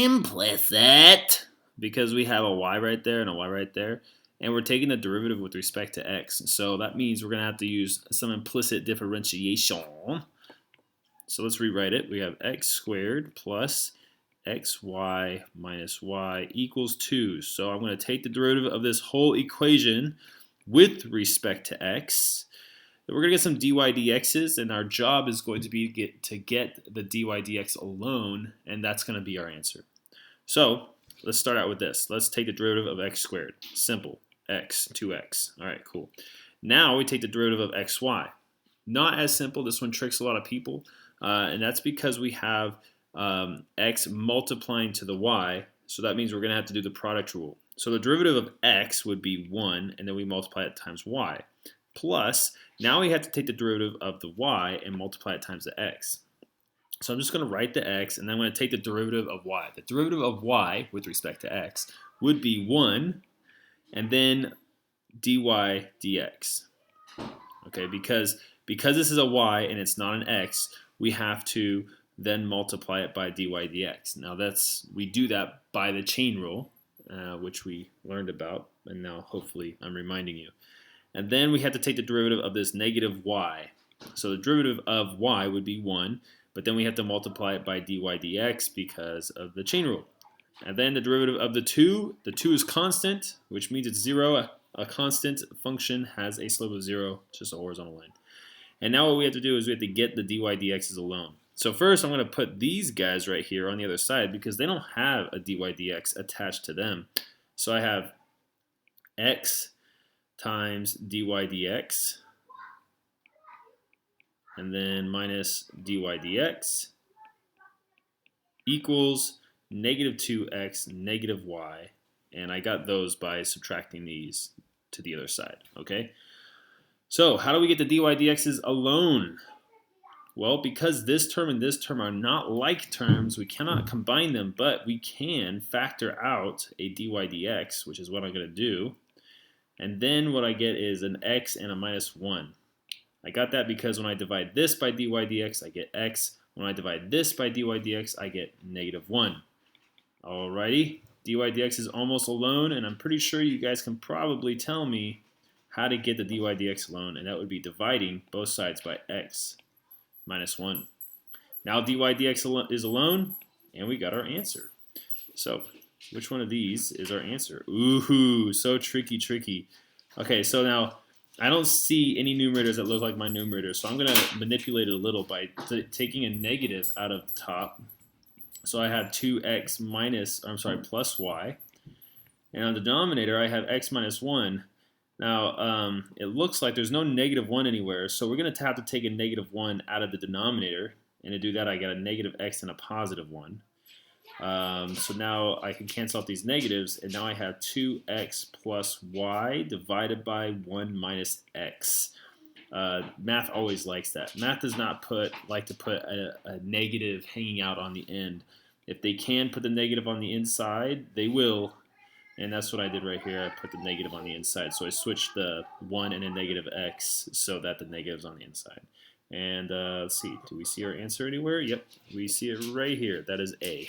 implicit, because we have a y right there and a y right there, and we're taking the derivative with respect to x. So that means we're going to have to use some implicit differentiation. So let's rewrite it. We have x squared plus xy minus y equals 2. So I'm going to take the derivative of this whole equation with respect to x. We're going to get some dy dx's, and our job is going to be to get the dy dx alone, and that's going to be our answer. So let's start out with this. Let's take the derivative of x squared. Simple. X, 2x. All right, cool. Now we take the derivative of xy. Not as simple. This one tricks a lot of people, and that's because we have x multiplying to the y, so that means we're going to have to do the product rule. So the derivative of x would be 1, and then we multiply it times y. Plus, now we have to take the derivative of the y and multiply it times the x. So I'm just going to write the x, and then I'm going to take the derivative of y. The derivative of y with respect to x would be 1, and then dy dx. Okay, because this is a y and it's not an x, we have to then multiply it by dy dx. Now we do that by the chain rule, which we learned about, and now hopefully I'm reminding you. And then we have to take the derivative of this negative y. So the derivative of y would be 1, but then we have to multiply it by dy dx because of the chain rule. And then the derivative of the 2 is constant, which means it's 0. A constant function has a slope of 0, just a horizontal line. And now what we have to do is we have to get the dy dx's alone. So first I'm going to put these guys right here on the other side because they don't have a dy dx attached to them. So I have x times dy dx, and then minus dy dx equals negative 2x negative y, and I got those by subtracting these to the other side. Okay, so how do we get the dy dx's alone? Well, because this term and this term are not like terms, we cannot combine them, but we can factor out a dy dx, which is what I'm going to do. And then what I get is an x and a minus 1. I got that because when I divide this by dy dx, I get x. When I divide this by dy dx, I get negative 1. Alrighty, dy dx is almost alone, and I'm pretty sure you guys can probably tell me how to get the dy dx alone, and that would be dividing both sides by x minus 1. Now dy dx is alone, and we got our answer. So which one of these is our answer? Ooh, so tricky. Okay, so now I don't see any numerators that look like my numerator, so I'm going to manipulate it a little by taking a negative out of the top. So I have 2x plus y. And on the denominator, I have x minus 1. Now, it looks like there's no negative 1 anywhere, so we're going to have to take a negative 1 out of the denominator. And to do that, I got a negative x and a positive 1. So now I can cancel out these negatives, and now I have 2x plus y divided by 1 minus x. Math always likes that. Math does not like to put a negative hanging out on the end. If they can put the negative on the inside, they will. And that's what I did right here. I put the negative on the inside. So I switched the 1 and a negative x so that the negative's on the inside. And let's see. Do we see our answer anywhere? Yep. We see it right here. That is A.